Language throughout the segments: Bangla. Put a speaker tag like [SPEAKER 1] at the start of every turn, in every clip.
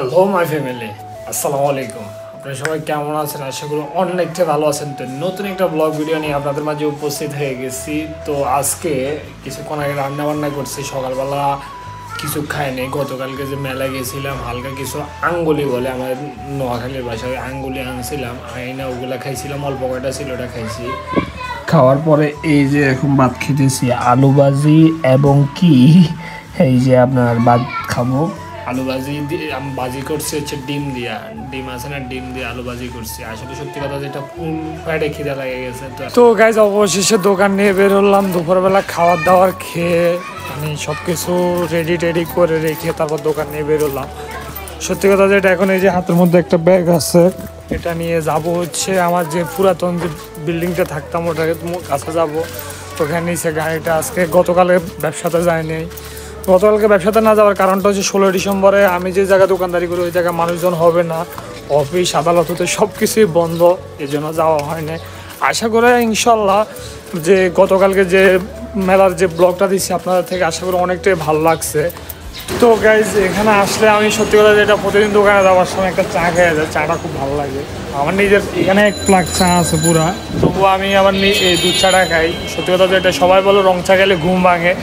[SPEAKER 1] হ্যালো মাই ফ্যামিলি, আসসালামু আলাইকুম। আপনারা সবাই কেমন আছেন? আশা করি অনেকটা ভালো আছেন। তো নতুন একটা ব্লগ ভিডিও নিয়ে আপনাদের মাঝে উপস্থিত হয়ে গেছি। তো আজকে কিছুক্ষণ আগে রান্না বান্না করছি, সকালবেলা কিছু খাইনি। গতকালকে যে মেলা গেছিলাম, হালকা কিছু আঙ্গুলি বলে আমার নোয়াখালীর ভাষায় আঙ্গুলি আনছিলাম, আইনা ওগুলা খাইছিলাম, অল্প কয়টা ছিল ওটা খাইছি। খাওয়ার পরে এই যে এখন ভাত খেতেছি, আলু ভাজি এবং কি এই যে আপনার ভাত খাবো। আলু ভাজি দিয়ে আমি ভাজি করছি হচ্ছে ডিম দিয়া, ডিম আছে না, ডিম দিয়ে আলু ভাজি করছি। আসলে সত্যি কথা যেটা ফুল পেটে খিদে লেগে গেছে। তো গাইজ অবশেষে দোকান নিয়ে বের হলাম। দুপুরবেলা খাওয়ার দাওয়ার খেয়ে মানে সব কিছু রেডি করে রেখে তারপর দোকান নিয়ে বের হলাম। সত্যি কথা যেটা এখন এই যে হাতের মধ্যে একটা ব্যাগ আছে, এটা নিয়ে যাব হচ্ছে আমার যে পুরাতন যে বিল্ডিংটা থাকতাম ওটাকে কাছে যাব। ওখানে নিচে গাড়িটা আজকে গতকালে ব্যবসাতে যায়নি। গতকালকে ব্যবসাতে না যাওয়ার কারণটা হচ্ছে 16 ডিসেম্বরে আমি যে জায়গায় দোকানদারি করি ওই জায়গায় মানুষজন হবে না, অফিস আদালত হতে সব কিছুই বন্ধ, এই জন্য যাওয়া হয়নি। আশা করে ইনশাল্লাহ যে গতকালকে যে মেলার যে ব্লগটা দিচ্ছি আপনাদের থেকে আশা করি অনেকটাই ভালো লাগছে। তো গাইজ এখানে আসলে আমি সত্যি কথা যেটা প্রতিদিন দোকানে যাওয়ার সময় একটা চা খেয়ে যায়, চাটা খুব ভালো লাগে আমার। নিজের এখানে 1 প্লাগ চা আছে পুরা, তবুও আমি আমার এই দুধ চাটা খাই। সত্যি কথা যেটা সবাই বলো রং চা খেলে ঘুম ভাঙে,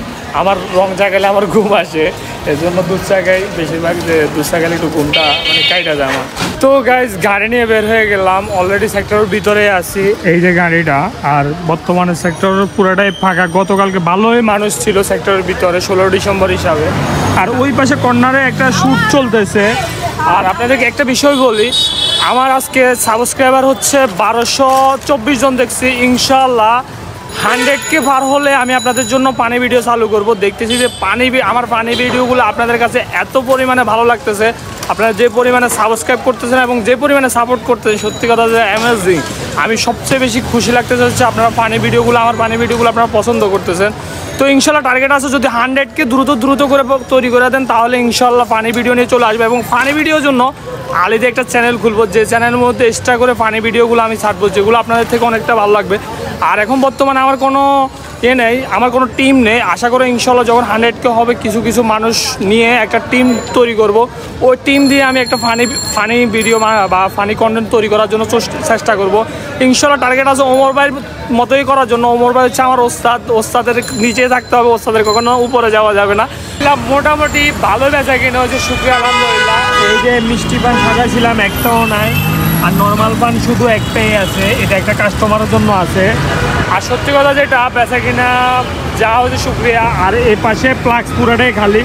[SPEAKER 1] আমার রং চা খেলে আমার ঘুম আসে, এই জন্য দুধ চা খাই বেশিরভাগ। যে দুধ চা খেলে একটু ঘুমটা মানে কাইটা যায় আমার। তো গাইজ গাড়ি নিয়ে বের হয়ে গেলাম, অলরেডি সেক্টরের ভিতরে আছি। এই যে গাড়িটা, আর বর্তমানে সেক্টরের পুরোটাই ফাঁকা। গতকালকে ভালোই মানুষ ছিল সেক্টরের ভিতরে 16 ডিসেম্বর হিসাবে। আর ওই পাশে কর্নারে একটা শ্যুট চলতেছে। আর আপনাদেরকে একটা বিষয় বলি, আমার আজকে সাবস্ক্রাইবার হচ্ছে 1224 জন দেখছি। ইনশাল্লাহ 100K পার হলে আমি আপনাদের জন্য পানি ভিডিও চালু করব। দেখতেছি যে আমার পানি ভিডিওগুলো আপনাদের কাছে এত পরিমাণে ভালো লাগতেছে, আপনারা যে পরিমাণে সাবস্ক্রাইব করতেছেন এবং যে পরিমাণে সাপোর্ট করতেছেন, সত্যি কথা যে অ্যামেজিং। আমি সবচেয়ে বেশি খুশি লাগতেছে হচ্ছে আপনারা আমার পানি ভিডিওগুলো আপনারা পছন্দ করতেছেন। তো ইনশাল্লাহ টার্গেট আছে যদি 100K দ্রুত করে তৈরি করে দেন তাহলে ইনশাল্লাহ পানি ভিডিও নিয়ে চলে আসবে। এবং পানি ভিডিওর জন্য আলিতে একটা চ্যানেল খুলবো, যে চ্যানেলের মধ্যে এক্সট্রা করে পানি ভিডিওগুলো আমি ছাড়বো, যেগুলো আপনাদের থেকে অনেকটা ভালো লাগবে। আর এখন বর্তমানে আমার কোনো নেই, আমার কোনো টিম নেই। আশা করি ইনশাল্লাহ যখন 100K হবে কিছু মানুষ নিয়ে একটা টিম তৈরি করব। ওই টিম দিয়ে আমি একটা ফানি ভিডিও বা ফানি কন্টেন্ট তৈরি করার জন্য চেষ্টা করব। ইনশাল্লাহ টার্গেট আছে ওমর ভাইয়ের মতোই করার জন্য। ওমর ভাই হচ্ছে আমার ওস্তাদের নিচে থাকতে হবে, ওস্তাদের কখনো উপরে যাওয়া যাবে না। মোটামুটি ভালো বেচা কিনা হচ্ছে, শুক্রিয়া আলহামদুলিল্লাহ। এই যে মিষ্টি পান সাজাইছিলাম একটাও নাই, আর নর্মাল পান শুধু একটাই আছে, এটা একটা কাস্টমারের জন্য আছে। আর সত্যি কথা যেটা বেচা কিনা যা হচ্ছে শুক্রিয়া। আর এই পাশে প্লাক্স পুরাটাই খালি।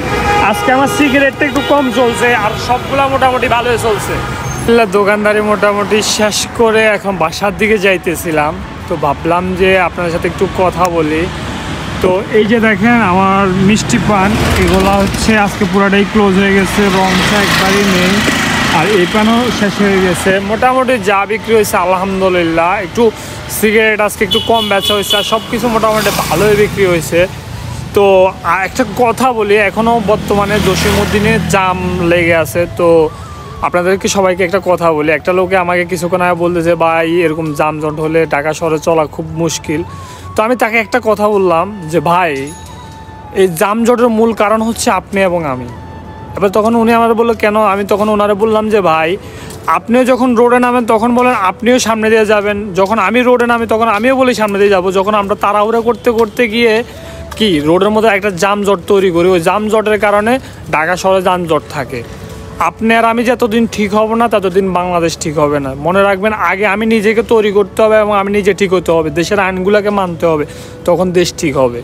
[SPEAKER 1] আজকে আমার সিগারেটটা একটু কম চলছে, আর সবগুলা মোটামুটি ভালোই চলছে। দোকানদারি মোটামুটি শেষ করে এখন বাসার দিকে যাইতেছিলাম, তো ভাবলাম যে আপনাদের সাথে একটু কথা বলি। তো এই যে দেখেন আমার মিষ্টি পান, এগুলো হচ্ছে আজকে পুরাটাই ক্লোজ হয়ে গেছে, রংটা একবারই নেই। আর এই পানও শেষ হয়ে গেছে। মোটামুটি যা বিক্রি হয়েছে আলহামদুলিল্লাহ। একটু সিগারেট আজকে একটু কম বেচা হয়েছে, আর সব কিছু মোটামুটি ভালোই বিক্রি হয়েছে। তো একটা কথা বলি, এখনও বর্তমানে জসিমউদ্দিনে জাম লেগে আছে। তো আপনাদেরকে সবাইকে একটা কথা বলি, একটা লোকে আমাকে কিছুক্ষণ আগে বলতেছে ভাই এরকম যানজট হলে ঢাকা শহরে চলা খুব মুশকিল। তো আমি তাকে একটা কথা বললাম যে ভাই এই যানজটের মূল কারণ হচ্ছে আপনি এবং আমি। এবার তখন উনি আমার বললো কেন? আমি তখন ওনারে বললাম যে ভাই আপনিও যখন রোডে নামেন তখন বলেন আপনিও সামনে দিয়ে যাবেন, যখন আমি রোডে নামি তখন আমিও বলি সামনে দিয়ে যাবো। যখন আমরা তাড়াহুড়া করতে গিয়ে কি রোডের মধ্যে একটা যানজট তৈরি করি, ওই যানজটের কারণে ঢাকা শহরে যানজট থাকে। আপনি আর আমি যতদিন ঠিক হব না ততদিন বাংলাদেশ ঠিক হবে না। মনে রাখবেন, আগে আমি নিজেকে তৈরি করতে হবে এবং আমি নিজে ঠিক হতে হবে, দেশের আইনগুলোকে মানতে হবে, তখন দেশ ঠিক হবে।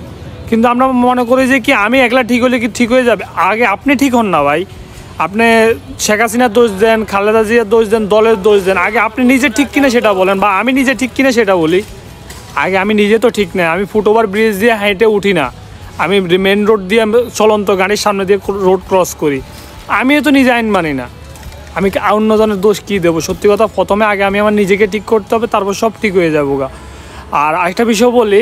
[SPEAKER 1] কিন্তু আমরা মনে করি যে কি আমি একলা ঠিক হলে কি ঠিক হয়ে যাবে? আগে আপনি ঠিক হন না ভাই। আপনি শেখ হাসিনার দোষ দেন, খালেদা জিয়ার দোষ দেন, দলের দোষ দেন, আগে আপনি নিজে ঠিক কিনা সেটা বলেন, বা আমি নিজে ঠিক কিনা সেটা বলি। আগে আমি নিজে তো ঠিক নাই, আমি ফুটওভার ব্রিজ দিয়ে হেঁটে উঠি না, আমি মেন রোড দিয়ে চলন্ত গাড়ির সামনে দিয়ে রোড ক্রস করি। আমিও তো নিজে আইন মানি না, আমি অন্যজনের দোষ কী দেবো? সত্যি কথা প্রথমে আগে আমি আমার নিজেকে ঠিক করতে হবে, তারপর সব ঠিক হয়ে যাবো গা। আর আরেকটা বিষয় বলি,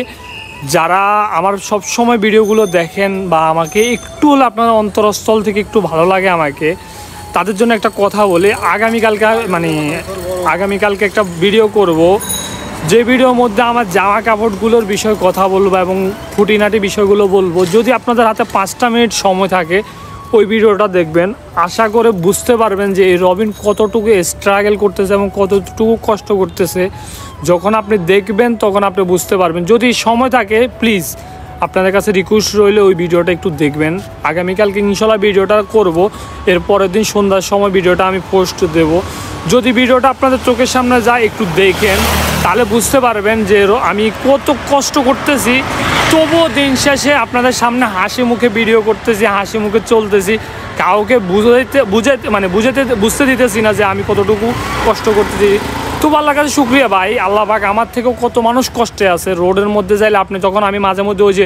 [SPEAKER 1] যারা আমার সব সময় ভিডিওগুলো দেখেন বা আমাকে একটু হলে আপনার অন্তরস্থল থেকে একটু ভালো লাগে আমাকে, তাদের জন্য একটা কথা বলি। আগামীকালকে একটা ভিডিও করব, যে ভিডিওর মধ্যে আমার জামা কাপড়গুলোর বিষয়ে কথা বলবো এবং খুঁটিনাটি বিষয়গুলো বলবো। যদি আপনাদের হাতে 5টা মিনিট সময় থাকে ওই ভিডিওটা দেখবেন, আশা করে বুঝতে পারবেন যে এই রবিন কতটুকু স্ট্রাগল করতেছে এবং কতটুকু কষ্ট করতেছে। যখন আপনি দেখবেন তখন আপনি বুঝতে পারবেন। যদি সময় থাকে প্লিজ আপনাদের কাছে রিকোয়েস্ট রইলে ওই ভিডিওটা একটু দেখবেন। আগামীকালকে ইনশাল্লাহ ভিডিওটা করব, এর পরের দিন সন্ধ্যার সময় ভিডিওটা আমি পোস্ট দেব। যদি ভিডিওটা আপনাদের চোখের সামনে যায় একটু দেখেন, তাহলে বুঝতে পারবেন যে আমি কত কষ্ট করতেছি, তবুও দিন শেষে আপনাদের সামনে হাসি মুখে ভিডিও করতেছি, হাসি মুখে চলতেছি। কাউকে বুঝতে দিতেছি না যে আমি কতটুকু কষ্ট করতেছি। তো আল্লাহর কাছে শুক্রিয়া ভাই, আল্লাহ পাক আমার থেকেও কত মানুষ কষ্টে আছে। রোডের মধ্যে যাইলে আপনি তখন আমি মাঝে মধ্যে ওই যে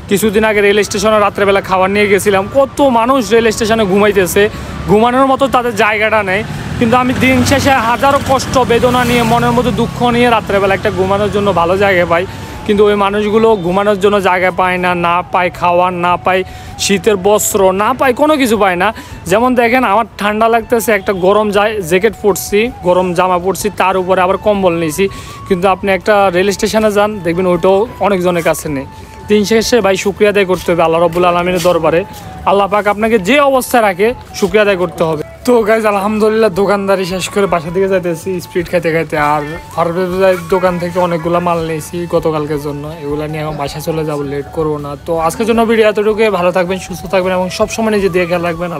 [SPEAKER 1] কিছুদিন আগে রেল স্টেশনে রাত্রেবেলা খাবার নিয়ে গেছিলাম, কত মানুষ রেল স্টেশনে ঘুমাইতেছে, ঘুমানোর মতো তাদের জায়গাটা নেই। কিন্তু আমি দিন শেষে হাজারো কষ্ট বেদনা নিয়ে, মনের মধ্যে দুঃখ নিয়ে রাত্রেবেলা একটা ঘুমানোর জন্য ভালো জায়গা পাই। কিন্তু ওই মানুষগুলো ঘুমানোর জন্য জায়গা পায় না, না পায় খাওয়ার, না পায় শীতের বস্ত্র, না পায় কোনো কিছু পায় না। যেমন দেখেন আমার ঠান্ডা লাগতেছে, একটা গরম জ্যাকেট পরছি, গরম জামা পরছি, তার উপরে আবার কম্বল নিয়েছি। কিন্তু আপনি একটা রেল স্টেশনে যান, দেখবেন ওইটাও অনেকজনের কাছে নেই। দিন শেষে ভাই শুকরিয়া আদায় করতে হবে আল্লাহ রাব্বুল আলামিনের দরবারে। আল্লাহ পাক আপনাকে যে অবস্থায় রাখে শুকরিয়া আদায় করতে হবে। তো গাইজ আলহামদুলিল্লাহ দোকানদারি শেষ করে বাসা থেকে যাইতেছি স্পিড খাইতে খাইতে। আর ফারুকের দোকান থেকে অনেকগুলো মাল নিয়েছি গতকালকের জন্য, এগুলো নিয়ে এখন বাসায় চলে যাবো, লেট করবো না। তো আজকের জন্য ভিডিও এতটুকু। ভালো থাকবেন, সুস্থ থাকবেন এবং সবসময় নিজে দিয়ে খেয়াল রাখবেন।